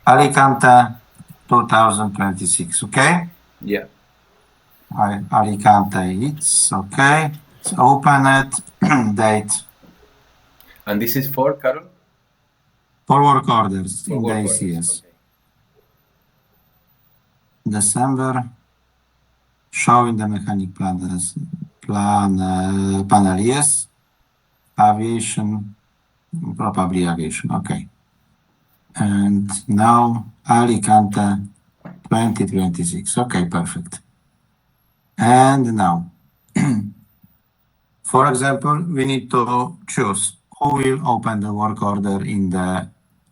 Alicante 2026, okay? Yeah. Alicante, it's okay. Let's open it. Date. And this is for, Carol? For work orders For in the work orders. ACS. Okay. December. Showing the mechanic panel, yes. Aviation, probably aviation, okay. And now Alicante 2026, okay, perfect. And now, for example, we need to choose who will open the work order in the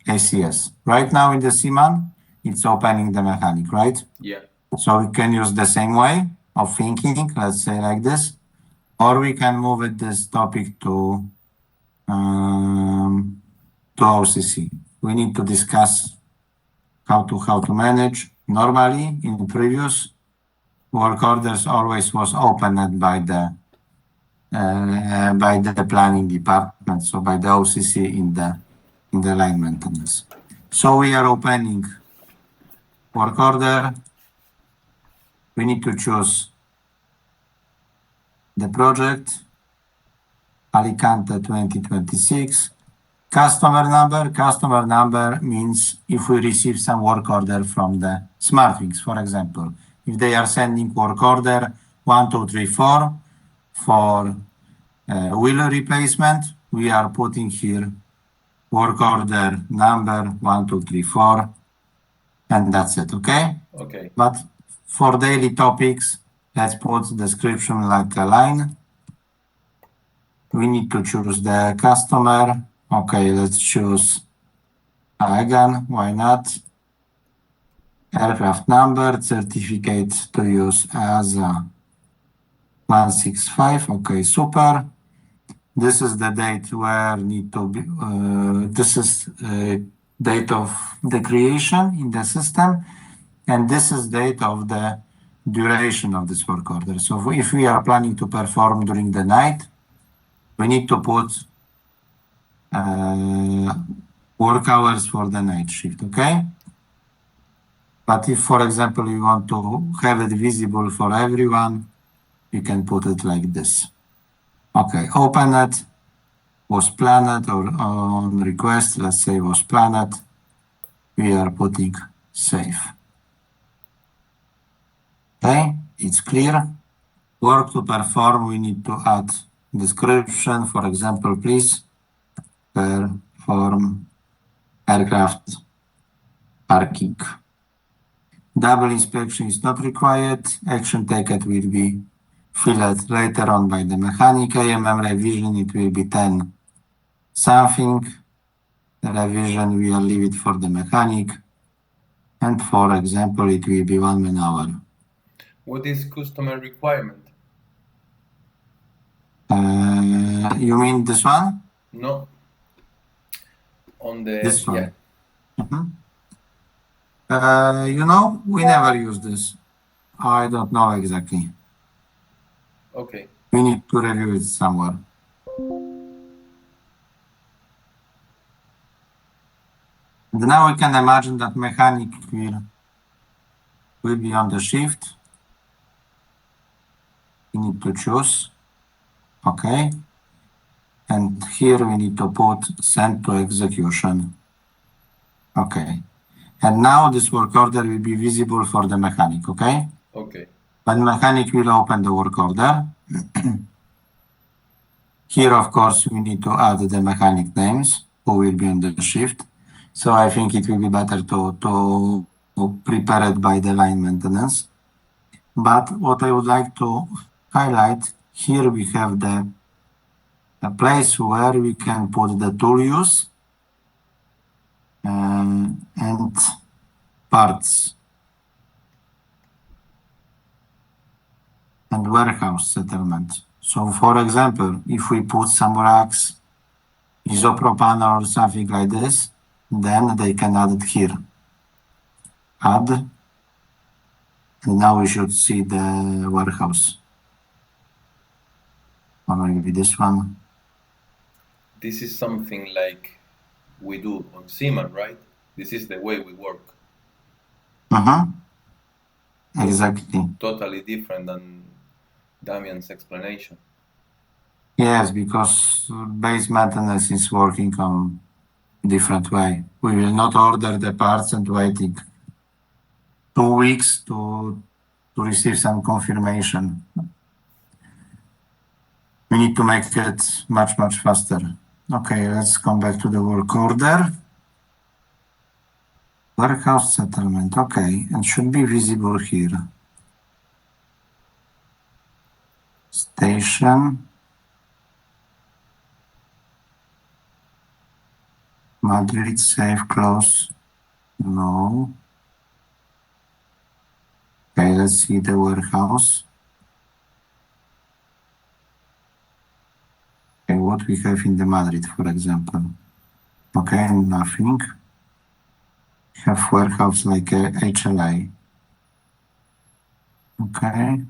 ACS. Right now in the Seaman, it's opening the mechanic, right? Yeah. So we can use the same way of thinking, let's say like this, or we can move it this topic to OCC. We need to discuss how to manage. Normally, in previous work orders, always was opened by the planning department, so by the OCC in the line maintenance. So we are opening work order. We need to choose the project, Alicante 2026. Customer number means if we receive some work order from the SmartWings, for example. If they are sending work order 1, 2, 3, 4 for wheel replacement, we are putting here work order number 1, 2, 3, 4, and that's it, okay? Okay. But for daily topics, let's put description like a line. We need to choose the customer. Okay, let's choose Aegan, why not? Aircraft number, certificate to use as 165. Okay, super. This is the date where need to be, this is date of the creation in the system, and this is date of the duration of this work order. So if we are planning to perform during the night, we need to put work hours for the night shift, okay? But if, for example, you want to have it visible for everyone, you can put it like this. Okay, open it, was planned, or on request, let's say was planned. We are putting save. Okay, it's clear. Work to perform, we need to add description. For example, please perform aircraft parking. Double inspection is not required. Action taken will be filled later on by the mechanic. AMM revision, it will be 10 something. The revision, we will leave it for the mechanic. And for example, it will be 1 man-hour. What is customer requirement? You mean this one? No. On the This one. Yeah. We never use this. I don't know exactly. Okay. We need to review it somewhere. And now we can imagine that mechanic will be on the shift. We need to choose. Okay. And here we need to put send to execution. Okay. And now this work order will be visible for the mechanic, okay? Okay. When mechanic will open the work order, here, of course, we need to add the mechanic names who will be on the shift. So I think it will be better to prepare it by the line maintenance. But what I would like to highlight, here we have a place where we can put the tool use and parts and warehouse settlement. So for example, if we put some racks, isopropanol or something like this, then they can add it here. Add. And now we should see the warehouse. Or maybe this one. This is something like we do on Seaman, right? This is the way we work. Exactly. Totally different than Damian's explanation. Yes, because base maintenance is working on different way. We will not order the parts and waiting 2 weeks to receive some confirmation. We need to make it much, much faster. Okay, let's come back to the work order. Warehouse settlement, okay, and should be visible here. Station. Madrid, safe, close. No. Okay, let's see the warehouse. Okay, what we have in the Madrid, for example. Okay, nothing. We have warehouse like a HLA. Okay.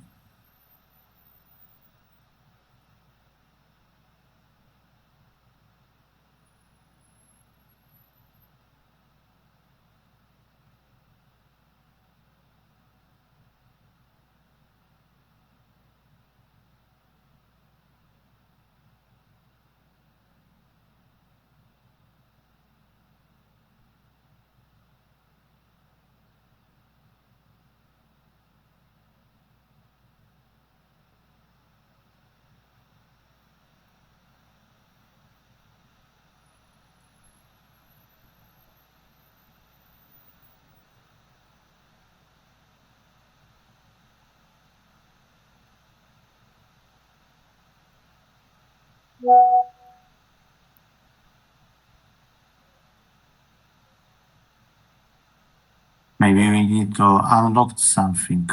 Maybe we need to unlock something.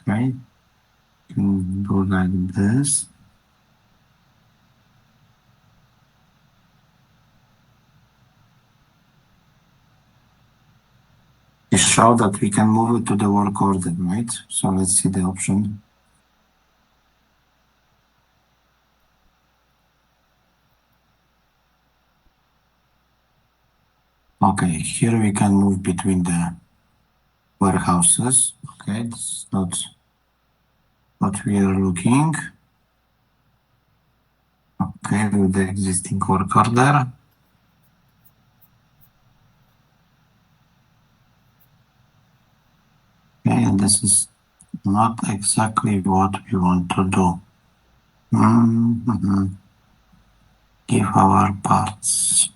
Okay. Can do like this. It shows that we can move it to the work order, right? So let's see the option. Okay, here we can move between the warehouses. Okay, this is not what we are looking. Okay, with the existing work order. Okay, and this is not exactly what we want to do. Give our parts.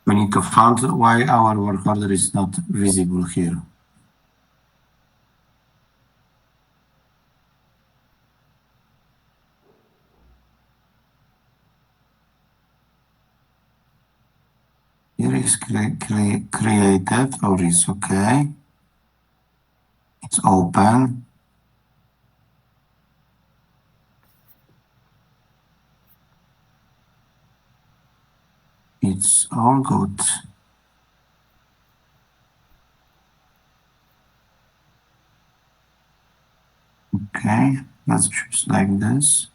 We need to find why our work order is not visible here. Here is created or is okay. It's open. It's all good. Okay, let's choose like this.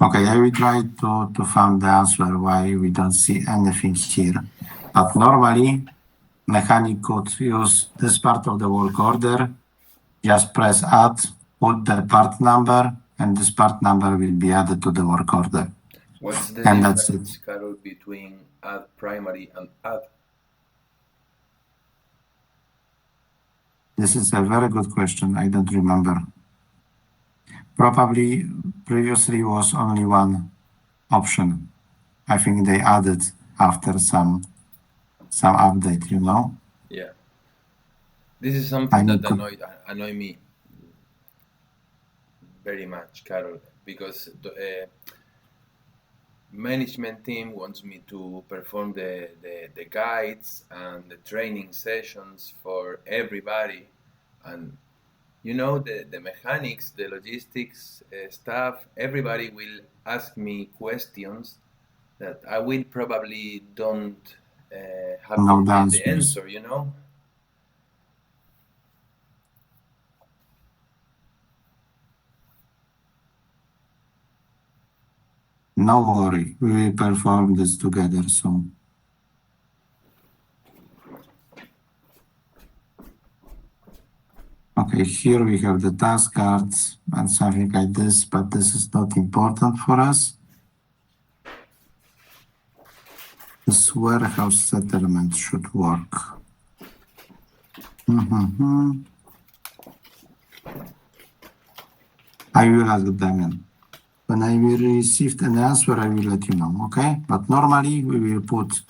Okay, I will try to find the answer why we don't see anything here. But normally, mechanic could use this part of the work order, just press add, put the part number, and this part number will be added to the work order. What's the And that's difference, Carol, between add primary and add? This is a very good question. I don't remember. Probably previously was only one option. I think they added after some update, you know? Yeah. This is something that annoyed me. very much, Carol, because the management team wants me to perform the guides and the training sessions for everybody. And you know, the mechanics, the logistics staff, everybody will ask me questions that I will probably don't have No the answers. answer, you know? No worry, we will perform this together soon. Okay, here we have the task cards and something like this, but this is not important for us. This warehouse settlement should work. I will ask Damian. When I will receive an answer, I will let you know, okay? But normally we will put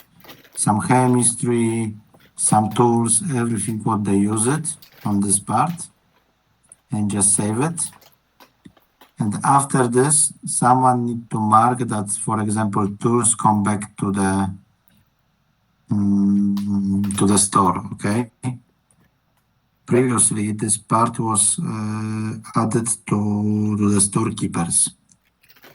some chemistry, some tools, everything what they use it on this part, and just save it. And after this, someone need to mark that, for example, tools come back to the store, okay? Previously, this part was added to the storekeepers,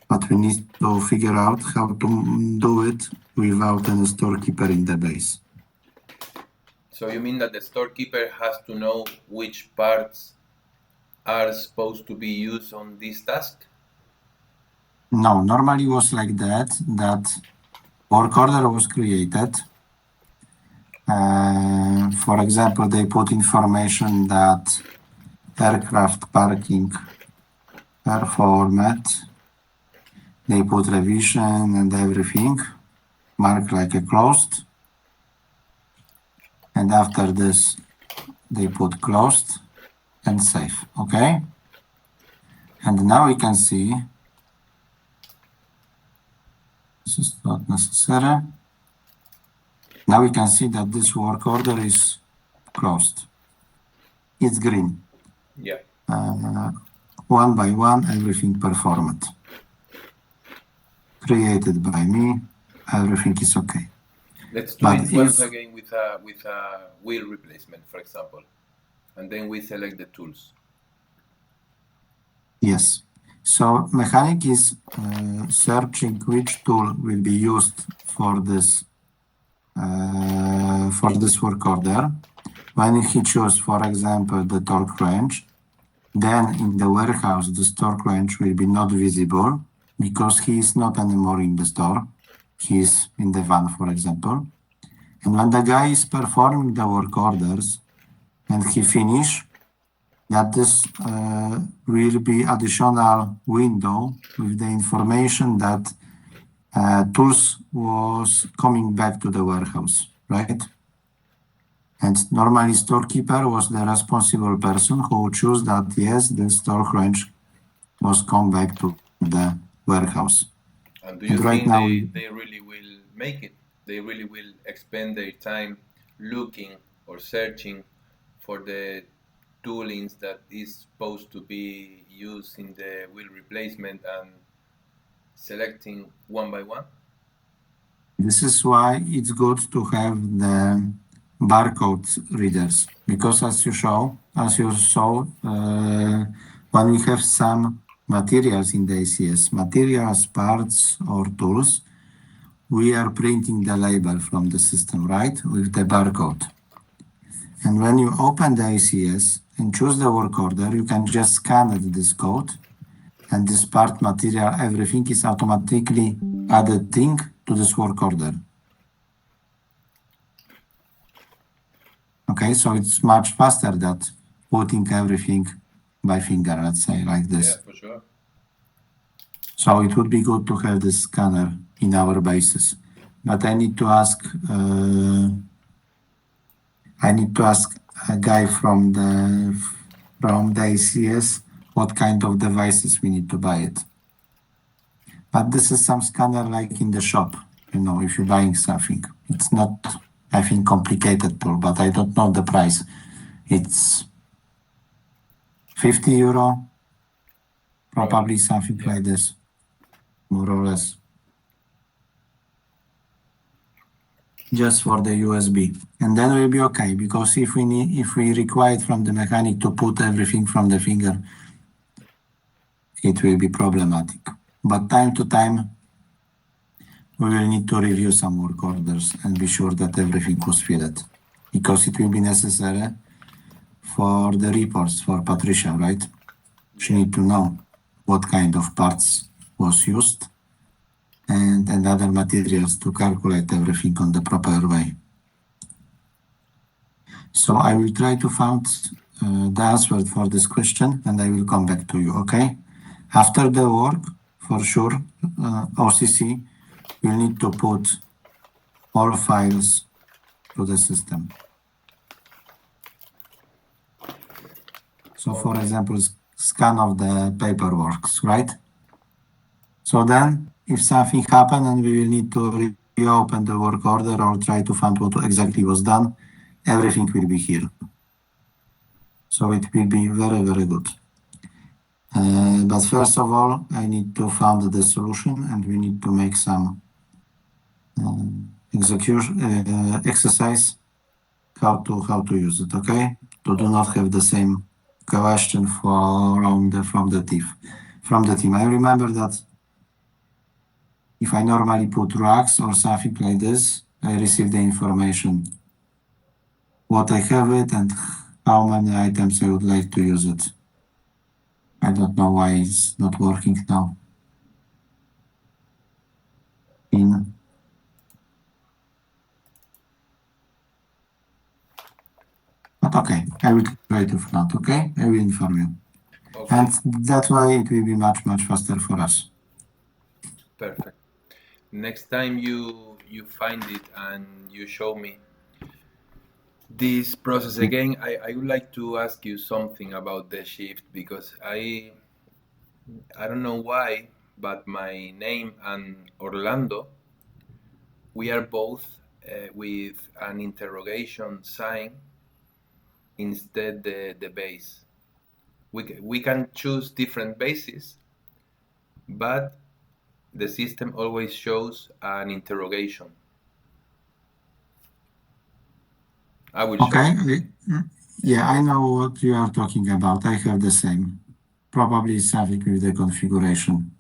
but we need to figure out how to do it without any storekeeper in the base. So you mean that the storekeeper has to know which parts are supposed to be used on this task? No, normally it was like that work order was created. For example, they put information that aircraft parking performed. They put revision and everything, marked like a closed. And after this, they put closed and save, okay? And now we can see, this is not necessary. Now we can see that this work order is closed. It's green. Yeah. One by one, everything performed. Created by me, everything is okay. Let's do it once again with a wheel replacement, for example, and then we select the tools. Yes. So mechanic is searching which tool will be used for this work order. When he chooses, for example, the torque wrench, then in the warehouse, the torque wrench will be not visible because he is not anymore in the store. He is in the van, for example. And when the guy is performing the work orders and he finish, that this will be additional window with the information that tools was coming back to the warehouse, right? And normally storekeeper was the responsible person who chose that, yes, the torque wrench was come back to the warehouse. And do you think they really will make it? They really will expend their time looking or searching for the toolings that is supposed to be used in the wheel replacement and selecting one by one? This is why it's good to have the barcode readers, because as you saw, when we have some materials in the ACS, materials, parts, or tools, we are printing the label from the system, right, with the barcode. And when you open the ACS and choose the work order, you can just scan this code, and this part, material, everything is automatically added to this work order. Okay, so it's much faster than putting everything by finger, let's say, like this. Yeah, for sure. So it would be good to have this scanner in our bases. But I need to ask a guy from the ACS what kind of devices we need to buy it. But this is some scanner like in the shop, you know, if you're buying something. It's not, I think, complicated tool, but I don't know the price. It's €50. Probably something Yeah. like this, more or less. Just for the USB, and then we'll be okay. Because if we require from the mechanic to put everything from the finger, it will be problematic. But time to time, we will need to review some work orders and be sure that everything was filled, because it will be necessary for the reports for Patricia, right? She need to know what kind of parts was used and other materials to calculate everything on the proper way. So I will try to find the answer for this question and I will come back to you, okay? After the work, for sure, OCC will need to put all files to the system. So for example, scan of the paperwork, right? So then if something happened and we will need to reopen the work order or try to find what exactly was done, everything will be here. So it will be very, very good. But first of all, I need to find the solution and we need to make some exercise how to use it, okay? To do not have the same question from the team. I remember that if I normally put racks or something like this, I receive the information what I have it and how many items I would like to use it. I don't know why it's not working now. But okay, I will try to find, okay? I will inform you. Okay. And that way it will be much, much faster for us. Perfect. Next time you find it and you show me this process again, I would like to ask you something about the shift, because I don't know why, but my name and Orlando, we are both with an interrogation sign instead the base. We can choose different bases, but the system always shows an interrogation. I will show Okay, you. yeah, I know what you are talking about. I have the same. Probably something with the configuration.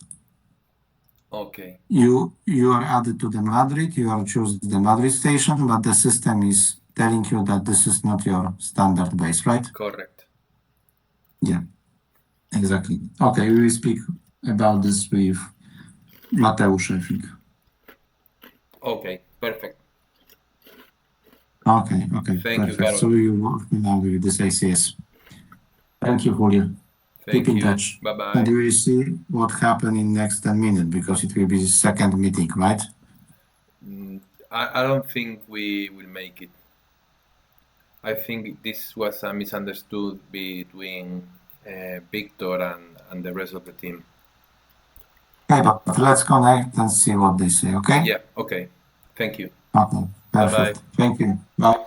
Okay. You are added to the Madrid, you are choose the Madrid station, but the system is telling you that this is not your standard base, right? Correct. Yeah, exactly. Okay, we will speak about this with Mateusz, I think. Okay, perfect. Okay, Thank you, perfect. Carol. So we will work now with this ACS. Thank you, Julio. Thank Keep in you. touch. Bye-bye. And we will see what happened in next 10 minutes, because it will be the second meeting, right? I don't think we will make it. I think this was a misunderstood between Victor and the rest of the team. Okay, but let's connect and see what they say, okay? Yeah, okay. Thank you. Okay, perfect. Bye-bye. Thank you. Bye.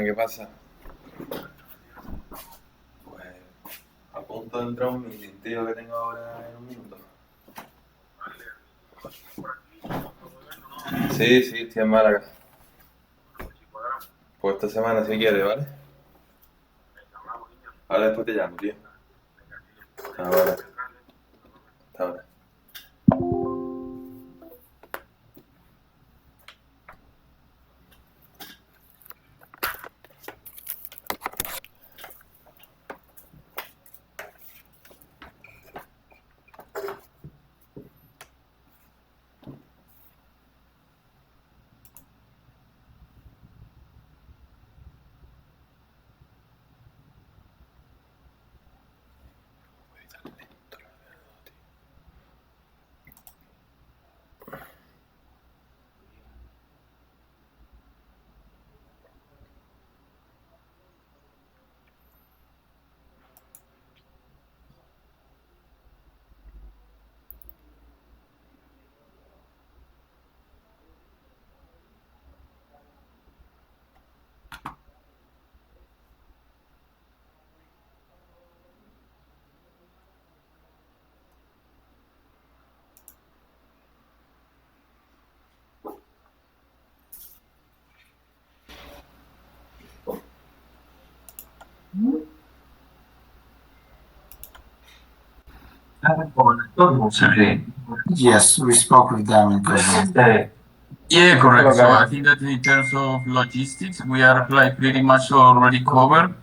¿qué pasa? Pues a punto de entrar un meeting, tío, que tengo ahora en un minuto. Sí, sí, estoy en Málaga. Pues esta semana si quieres, ¿vale? Ahora después te llamo, tío. Hasta ahora. Hasta ahora. Yes, we spoke with them in Kosovo. Yeah, correct. So I think that in terms of logistics, we are like pretty much already covered.